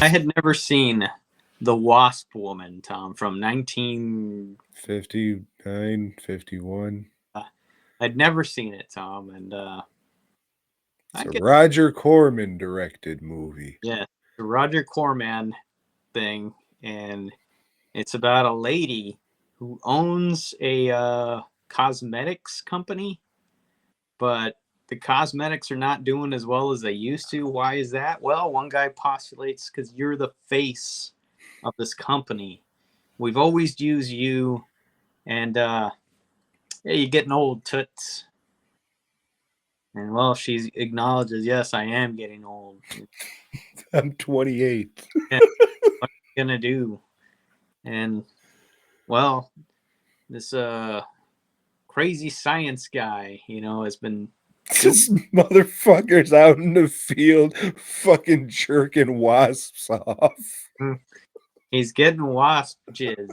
I had never seen the Wasp Woman, Tom, from 19. 59, 51. I'd never seen it, Tom, and It's I a get Roger Corman directed movie. yeah, the Roger Corman thing, and it's about a lady who owns a cosmetics company, but the cosmetics are not doing as well as they used to. Why is that? Well, one guy postulates because you're the face of this company. We've always used you, and yeah, you're getting old, toots. And well, she acknowledges, yes, I am getting old. I'm 28. Yeah, what are you gonna do? And well, this crazy science guy, has been doing. This motherfucker's out in the field fucking jerking wasps off. He's getting wasp jizz.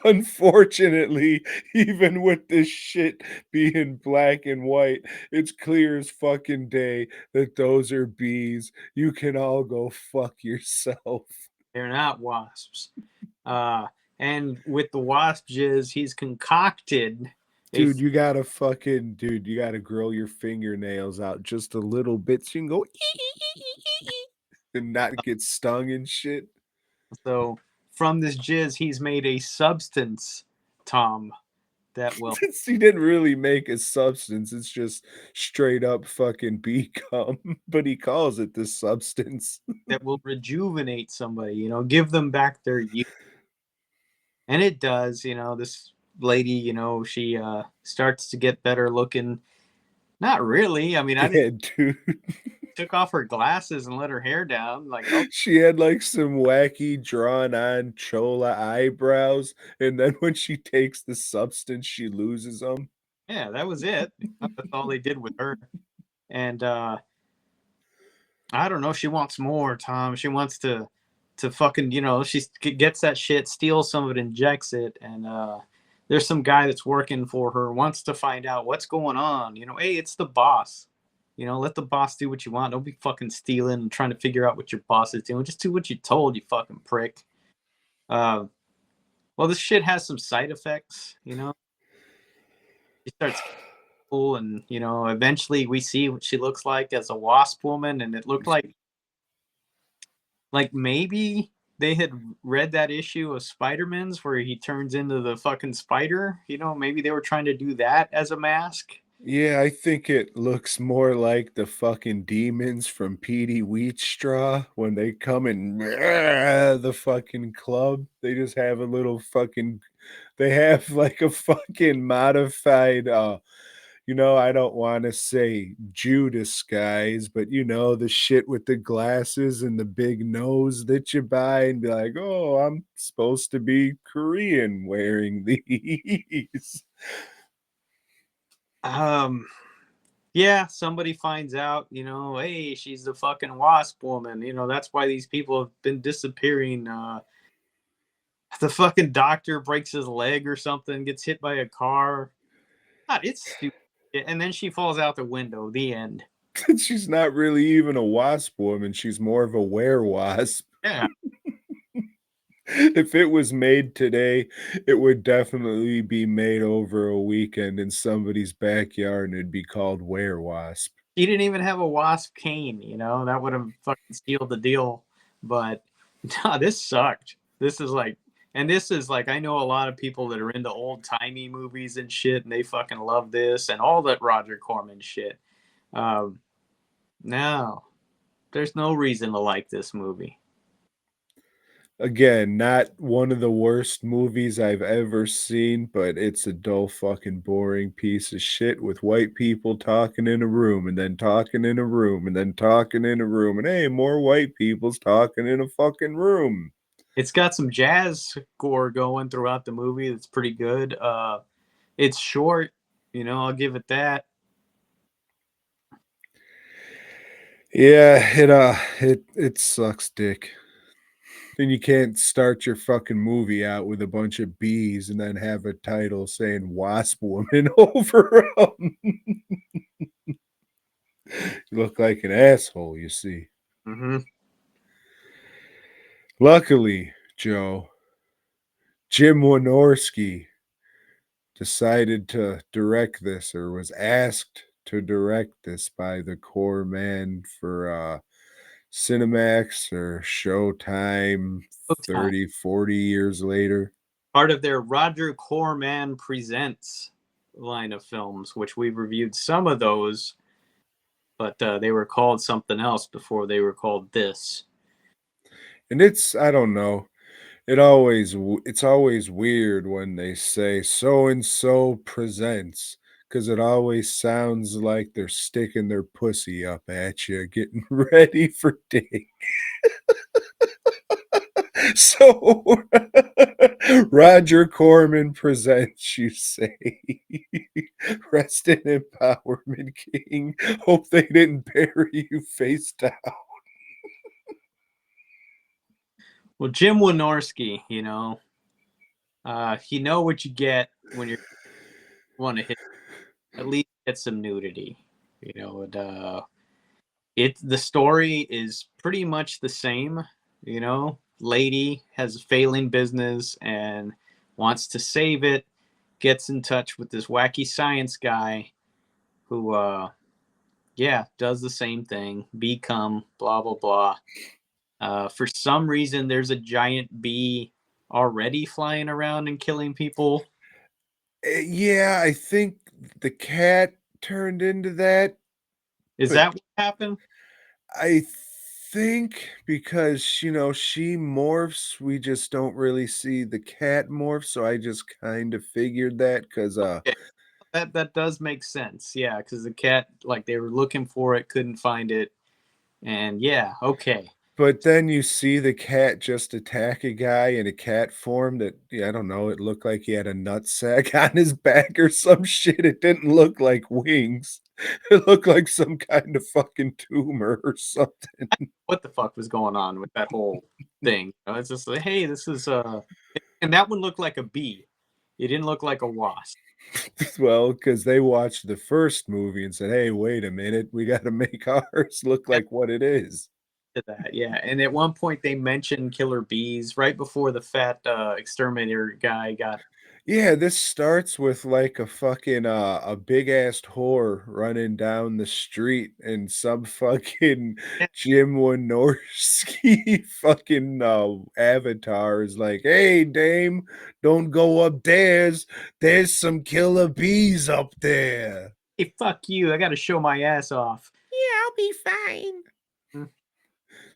Unfortunately, even with this shit being black and white, it's clear as fucking day that those are bees. You can all go fuck yourself. They're not wasps. Uh, and with the wasp jizz, he's concocted a. Dude, you gotta grill your fingernails out just a little bit so you can go and not get stung and shit. So from this jizz, he's made a substance, Tom, that will He didn't really make a substance. It's just straight up fucking bee cum, but he calls it this substance. that will rejuvenate somebody. Give them back their youth. And it does. This lady, she starts to get better looking. Not really. I mean, I didn't Yeah, dude. took off her glasses and let her hair down. Like, oh She had like some wacky drawn on chola eyebrows, and then when she takes the substance, she loses them. yeah, that was it. That's all they did with her. And I don't know. She wants more, Tom. She wants to fucking, she gets that shit, steals some of it, injects it, and there's some guy that's working for her, wants to find out what's going on. Hey, it's the boss. Let the boss do what you want. Don't be fucking stealing and trying to figure out what your boss is doing. Just do what you're told, you fucking prick. Uh, well, this shit has some side effects. She starts cool, and eventually we see what she looks like as a wasp woman, and it looked like maybe they had read that issue of Spider-Man's where he turns into the fucking spider. Maybe they were trying to do that as a mask. Yeah, I think it looks more like the fucking demons from Petey Wheatstraw when they come in the fucking club. They just have a little fucking they have like a fucking modified I don't want to say Judas guys, but the shit with the glasses and the big nose that you buy and be like, "Oh, I'm supposed to be Korean wearing these." Um, yeah, somebody finds out, hey, she's the fucking wasp woman. That's why these people have been disappearing. The fucking doctor breaks his leg or something, gets hit by a car. God, it's stupid. And then she falls out the window. The end. She's not really even a wasp woman. She's more of a werewasp. Yeah. If it was made today, it would definitely be made over a weekend in somebody's backyard and it'd be called werewasp. He didn't even have a wasp cane, that would have fucking sealed the deal. But no, this sucked. This is like, I know a lot of people that are into old timey movies and shit, and they fucking love this and all that Roger Corman shit. Um, no, there's no reason to like this movie. Again, not one of the worst movies I've ever seen, but it's a dull fucking boring piece of shit with white people talking in a room and then talking in a room and then talking in a room and hey, more white people's talking in a fucking room. It's got some jazz score going throughout the movie that's pretty good. It's short, I'll give it that. Yeah, it sucks dick. Then you can't start your fucking movie out with a bunch of bees and then have a title saying Wasp Woman over them. You look like an asshole, you see. Mm-hmm. Luckily, Joe, Jim Wynorski decided to direct this or was asked to direct this by the Corman for Cinemax or Showtime Showtime. 30, 40 years later. Part of their Roger Corman Presents line of films, which we've reviewed some of those, but they were called something else before they were called this. And I don't know. It's always weird when they say so and so presents because it always sounds like they're sticking their pussy up at you, getting ready for dick. So Roger Corman presents, you say. Rest in empowerment, King. Hope they didn't bury you face down. Well, Jim Wynorski, you know what you get when you want to hit at least get some nudity. The story is pretty much the same. Lady has a failing business and wants to save it, gets in touch with this wacky science guy who yeah, does the same thing, become blah blah blah. For some reason there's a giant bee already flying around and killing people. Yeah, I think the cat turned into that, Is but that what happened? I think because, she morphs, we just don't really see the cat morph, so I just kind of figured that because Okay, that does make sense. Yeah, because the cat, like, they were looking for it, couldn't find it, and yeah, okay. but then you see the cat just attack a guy in a cat form that, yeah, I don't know, it looked like he had a nutsack on his back or some shit. It didn't look like wings. It looked like some kind of fucking tumor or something. What the fuck was going on with that whole thing? It's just like, hey, this is and that one looked like a bee. It didn't look like a wasp. Well, because they watched the first movie and said, "Hey, wait a minute, we gotta make ours look Get like what it is." to that, yeah. And at one point they mentioned killer bees right before the fat exterminator guy got. Yeah, this starts with, like, a fucking, a big-ass whore running down the street, and some fucking Yeah, Jim Wynorski fucking, avatar is like, "Hey, dame, don't go up there's some killer bees up there." hey, fuck you! I got to show my ass off. "Yeah, I'll be fine." Mm,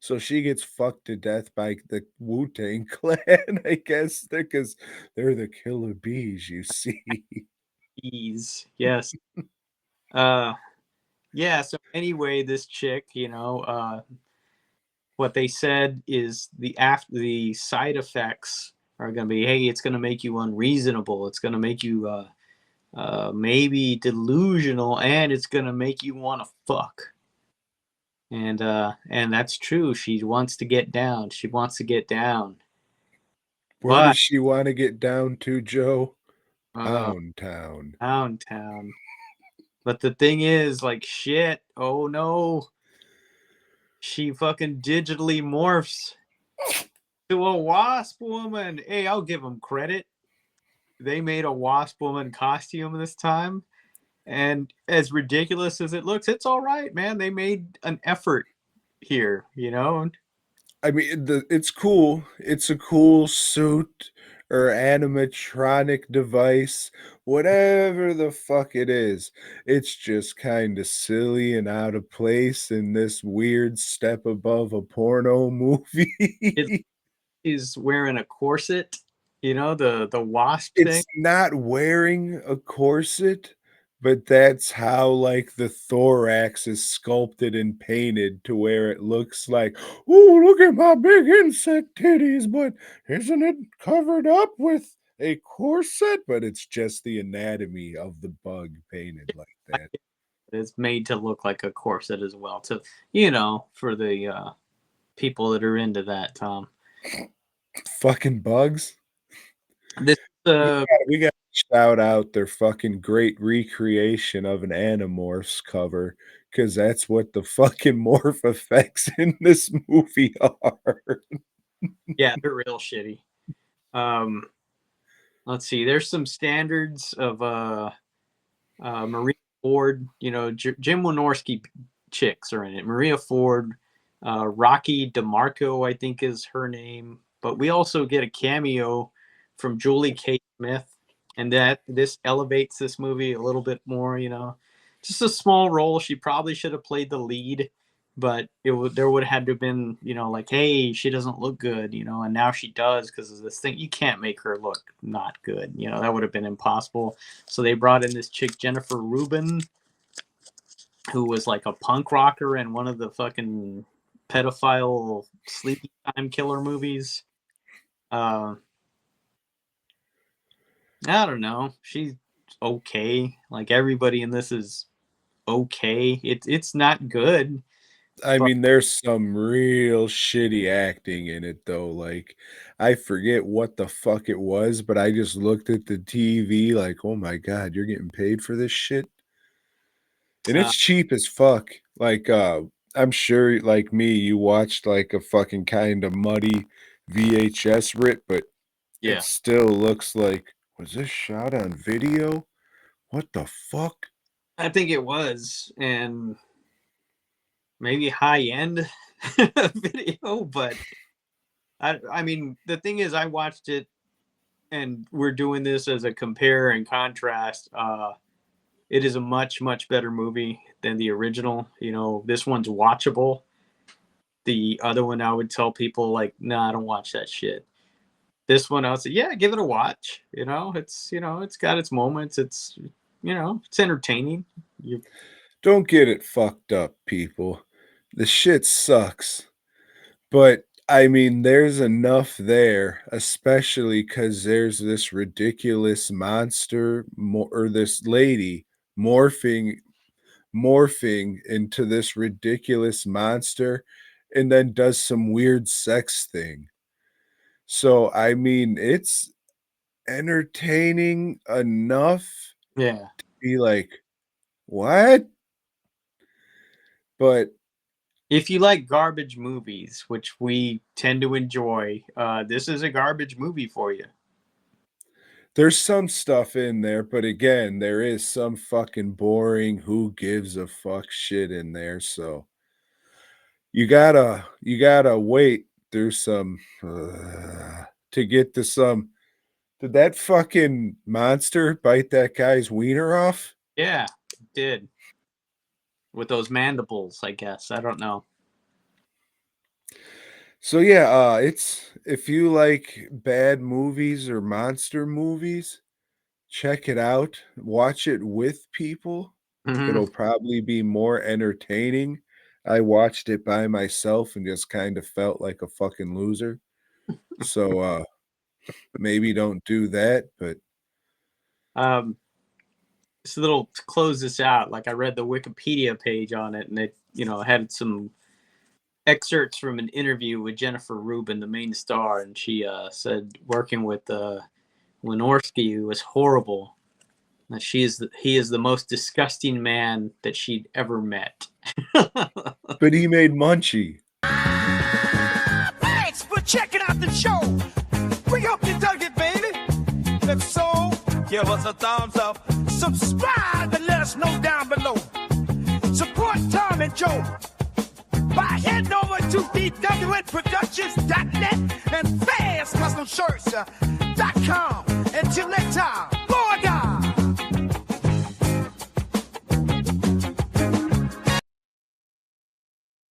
So she gets fucked to death by the Wu-Tang Clan, I guess, because they're the killer bees, you see. bees, yes. Uh, yeah. So anyway, this chick, what they said is the side effects are going to be, hey, it's going to make you unreasonable, it's going to make you maybe delusional, and it's going to make you want to fuck. And that's true. She wants to get down, she wants to get down, Where does but she wanna get down to, Joe? uh Pound Town. downtown. But the thing is, like, shit, oh no, she fucking digitally morphs to a wasp woman. Hey, I'll give them credit. They made a wasp woman costume this time, and as ridiculous as it looks, it's all right, man. They made an effort here. I mean, it's cool. It's a cool suit or animatronic device, whatever the fuck it is. It's just kinda silly and out of place in this weird step above a porno It movie. is wearing a corset, the wasp thing. It's not wearing a corset, but that's how, like, the thorax is sculpted and painted to where it looks like, "Ooh, look at my big insect titties, but isn't it covered up with a corset?" But it's just the anatomy of the bug painted like that. It's made to look like a corset as well, to for the people that are into that, Tom. Fucking bugs. This uh We gotta shout out their fucking great recreation of an Animorphs cover, because that's what the fucking morph effects in this movie are. Yeah, they're real shitty. Um, let's see. There's some standards of Maria Ford. You know, Jim Wynorski chicks are in it. Maria Ford, Rocky DeMarco, I think is her name. But we also get a cameo from Julie K. Smith, and that this elevates this movie a little bit more. You know, just a small role. She probably should have played the lead, but there would have had to have been, you know, like, hey, she doesn't look good, you know, and now she does because of this thing. You can't make her look not good, you know, that would have been impossible. So they brought in this chick, Jennifer Rubin, who was like a punk rocker in one of the fucking pedophile sleeping time killer movies. Uh, I don't know. She's okay. Like everybody in this is okay. It's not good, I but mean, there's some real shitty acting in it though, like, I forget what the fuck it was, but I just looked at the TV like, "Oh my god, you're getting paid for this shit?" And uh, it's cheap as fuck. Like, I'm sure, like me, you watched, like, a fucking kinda muddy VHS rip, but it yeah, still looks like, "Was this shot on video? What the fuck?" I think it was, and maybe high end video, but I mean the thing is I watched it and we're doing this as a compare and contrast. It is a much better movie than the original. You know, this one's watchable. The other one I would tell people like, nah, I don't watch that shit. This one I would say, yeah, give it a watch. You know, it's got its moments. It's you know, it's entertaining. You Don't get it fucked up, people. The shit sucks. But, I mean, there's enough there, especially because there's this ridiculous monster or this lady morphing into this ridiculous monster and then does some weird sex thing. So, I mean, it's entertaining enough yeah. to be like, "What?" But If you like garbage movies, which we tend to enjoy, this is a garbage movie for you. there's some stuff in there, but again, there is some fucking boring who gives a fuck shit in there, so you gotta wait through some to get to some. Did that fucking monster bite that guy's wiener off? Yeah, it did. With those mandibles, I guess. I don't know. So yeah, it's if you like bad movies or monster movies, check it out. Watch it with people. Hmm. It'll probably be more entertaining. I watched it by myself and just kind of felt like a fucking loser. So, maybe don't do that, but Just a little to close this out. Like I read the Wikipedia page on it, and it, you know, had some excerpts from an interview with Jennifer Rubin, the main star, and she said working with Wynorski was horrible. That he is the most disgusting man that she'd ever met. he made Munchie. Thanks for checking out the show. We hope you dug it, baby. If so, give us a thumbs up. Subscribe and let us know down below. Support Tom and Joe by heading over to dwnproductions.net and fastcustomshirts.com. Until next time.